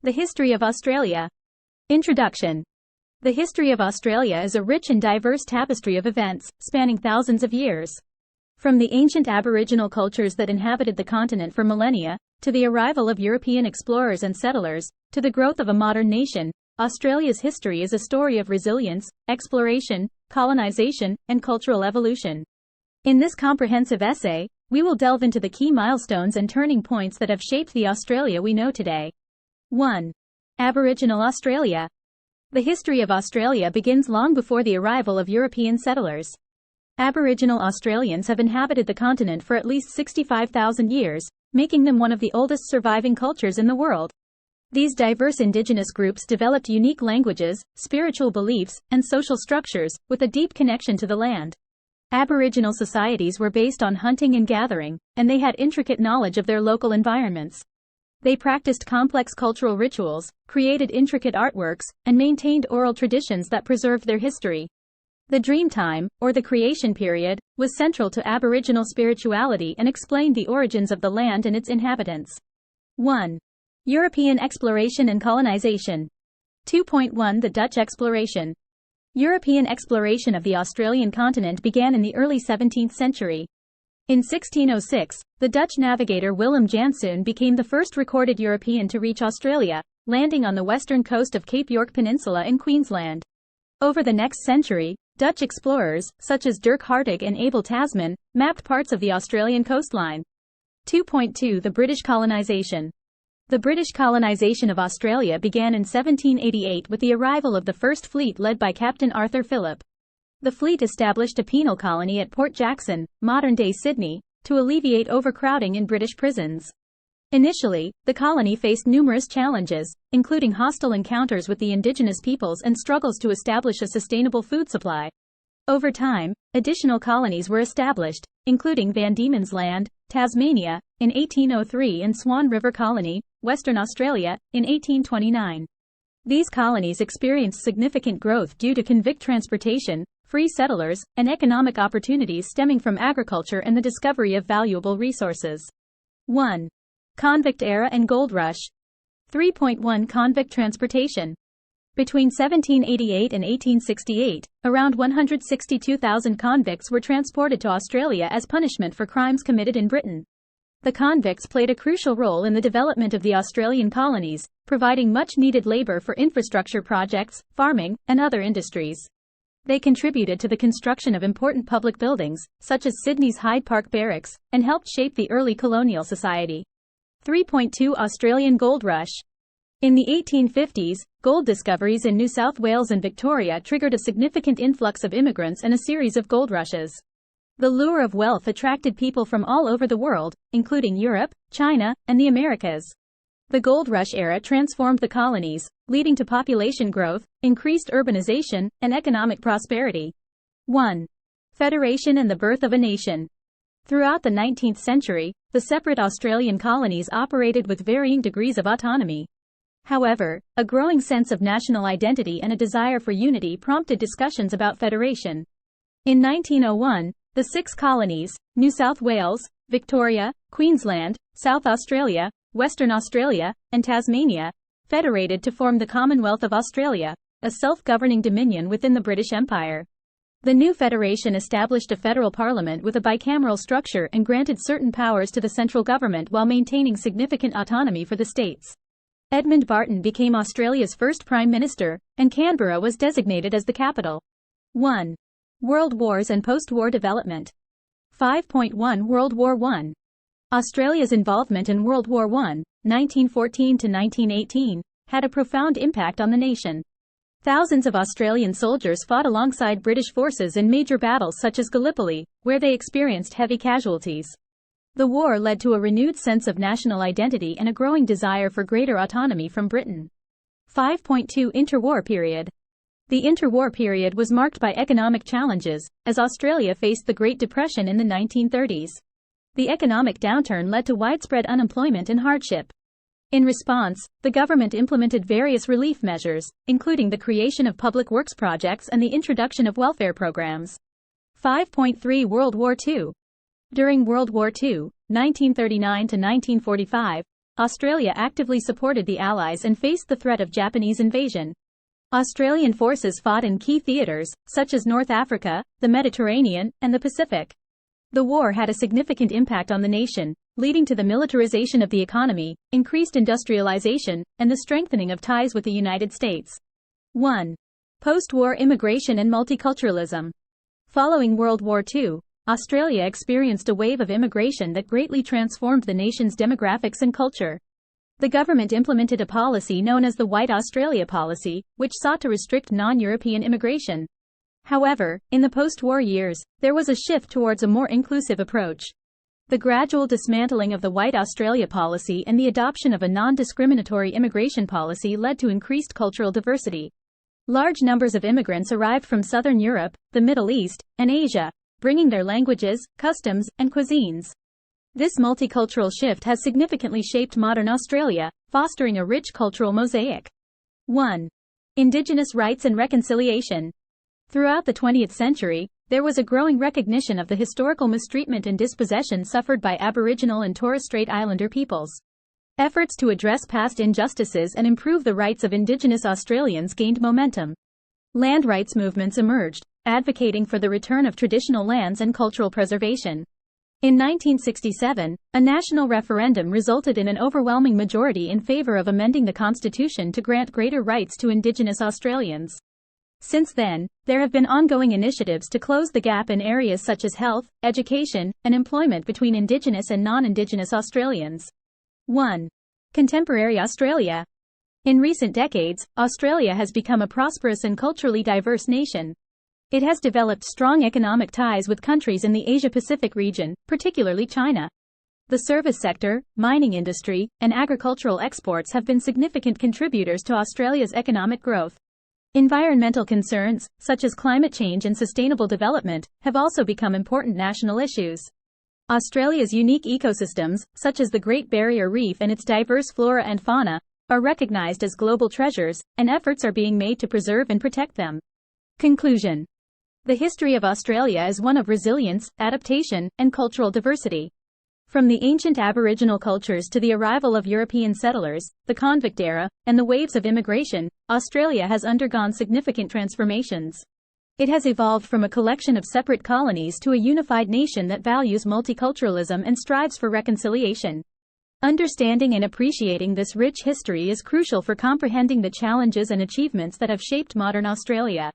The history of Australia. Introduction. The history of Australia is a rich and diverse tapestry of events, spanning thousands of years. From the ancient Aboriginal cultures that inhabited the continent for millennia, to the arrival of European explorers and settlers, to the growth of a modern nation, Australia's history is a story of resilience, exploration, colonization, and cultural evolution. In this comprehensive essay, we will delve into the key milestones and turning points that have shaped the Australia we know today. 1. Aboriginal Australia. The history of Australia begins long before the arrival of European settlers. Aboriginal Australians have inhabited the continent for at least 65,000 years, making them one of the oldest surviving cultures in the world. These diverse indigenous groups developed unique languages, spiritual beliefs, and social structures, with a deep connection to the land. Aboriginal societies were based on hunting and gathering, and they had intricate knowledge of their local environments. They practiced complex cultural rituals, created intricate artworks, and maintained oral traditions that preserved their history. The Dreamtime, or the Creation Period, was central to Aboriginal spirituality and explained the origins of the land and its inhabitants. 1. European exploration and colonization. 2.1 The Dutch exploration. European exploration of the Australian continent began in the early 17th century. In 1606, the Dutch navigator Willem Janszoon became the first recorded European to reach Australia, landing on the western coast of Cape York Peninsula in Queensland. Over the next century, Dutch explorers, such as Dirk Hartog and Abel Tasman, mapped parts of the Australian coastline. 2.2 The British colonization. The British colonization of Australia began in 1788 with the arrival of the first fleet led by Captain Arthur Phillip. The fleet established a penal colony at Port Jackson, modern-day Sydney, to alleviate overcrowding in British prisons. Initially, the colony faced numerous challenges, including hostile encounters with the Indigenous peoples and struggles to establish a sustainable food supply. Over time, additional colonies were established, including Van Diemen's Land, Tasmania, in 1803 and Swan River Colony, Western Australia, in 1829. These colonies experienced significant growth due to convict transportation, free settlers, and economic opportunities stemming from agriculture and the discovery of valuable resources. 1. Convict era and gold rush. 3.1 Convict transportation. Between 1788 and 1868, around 162,000 convicts were transported to Australia as punishment for crimes committed in Britain. The convicts played a crucial role in the development of the Australian colonies, providing much-needed labour for infrastructure projects, farming, and other industries. They contributed to the construction of important public buildings, such as Sydney's Hyde Park Barracks, and helped shape the early colonial society. 3.2 Australian Gold Rush. In the 1850s, gold discoveries in New South Wales and Victoria triggered a significant influx of immigrants and a series of gold rushes. The lure of wealth attracted people from all over the world, including Europe, China, and the Americas. The gold rush era transformed the colonies, leading to population growth, increased urbanization, and economic prosperity. 1. Federation and the birth of a nation. Throughout the 19th century, the separate Australian colonies operated with varying degrees of autonomy. However, a growing sense of national identity and a desire for unity prompted discussions about federation. In 1901, the 6 colonies, New South Wales, Victoria, Queensland, South Australia, Western Australia, and Tasmania, federated to form the Commonwealth of Australia, a self-governing dominion within the British Empire. The new federation established a federal parliament with a bicameral structure and granted certain powers to the central government while maintaining significant autonomy for the states. Edmund Barton became Australia's first Prime Minister, and Canberra was designated as the capital. 1. World Wars and post-war development. 5.1 World War I. Australia's involvement in World War I, 1914 to 1918, had a profound impact on the nation. Thousands of Australian soldiers fought alongside British forces in major battles such as Gallipoli, where they experienced heavy casualties. The war led to a renewed sense of national identity and a growing desire for greater autonomy from Britain. 5.2 Interwar period. The interwar period was marked by economic challenges, as Australia faced the Great Depression in the 1930s. The economic downturn led to widespread unemployment and hardship. In response, the government implemented various relief measures, including the creation of public works projects and the introduction of welfare programs. 5.3 World War II. During World War II, 1939 to 1945, Australia actively supported the Allies and faced the threat of Japanese invasion. Australian forces fought in key theaters, such as North Africa, the Mediterranean, and the Pacific. The war had a significant impact on the nation, leading to the militarization of the economy, increased industrialization, and the strengthening of ties with the United States. 1. Post-war immigration and multiculturalism. Following World War II, Australia experienced a wave of immigration that greatly transformed the nation's demographics and culture. The government implemented a policy known as the White Australia Policy, which sought to restrict non-European immigration. However, in the post-war years, there was a shift towards a more inclusive approach. The gradual dismantling of the White Australia Policy and the adoption of a non-discriminatory immigration policy led to increased cultural diversity. Large numbers of immigrants arrived from Southern Europe, the Middle East, and Asia, bringing their languages, customs, and cuisines. This multicultural shift has significantly shaped modern Australia, fostering a rich cultural mosaic. 1. Indigenous rights and reconciliation. Throughout the 20th century, there was a growing recognition of the historical mistreatment and dispossession suffered by Aboriginal and Torres Strait Islander peoples. Efforts to address past injustices and improve the rights of Indigenous Australians gained momentum. Land rights movements emerged, advocating for the return of traditional lands and cultural preservation. In 1967, a national referendum resulted in an overwhelming majority in favor of amending the Constitution to grant greater rights to Indigenous Australians. Since then, there have been ongoing initiatives to close the gap in areas such as health, education, and employment between Indigenous and non-Indigenous Australians. 1. Contemporary Australia. In recent decades, Australia has become a prosperous and culturally diverse nation. It has developed strong economic ties with countries in the Asia-Pacific region, particularly China. The service sector, mining industry, and agricultural exports have been significant contributors to Australia's economic growth. Environmental concerns, such as climate change and sustainable development, have also become important national issues. Australia's unique ecosystems, such as the Great Barrier Reef and its diverse flora and fauna, are recognized as global treasures, and efforts are being made to preserve and protect them. Conclusion. The history of Australia is one of resilience, adaptation, and cultural diversity. From the ancient Aboriginal cultures to the arrival of European settlers, the convict era, and the waves of immigration, Australia has undergone significant transformations. It has evolved from a collection of separate colonies to a unified nation that values multiculturalism and strives for reconciliation. Understanding and appreciating this rich history is crucial for comprehending the challenges and achievements that have shaped modern Australia.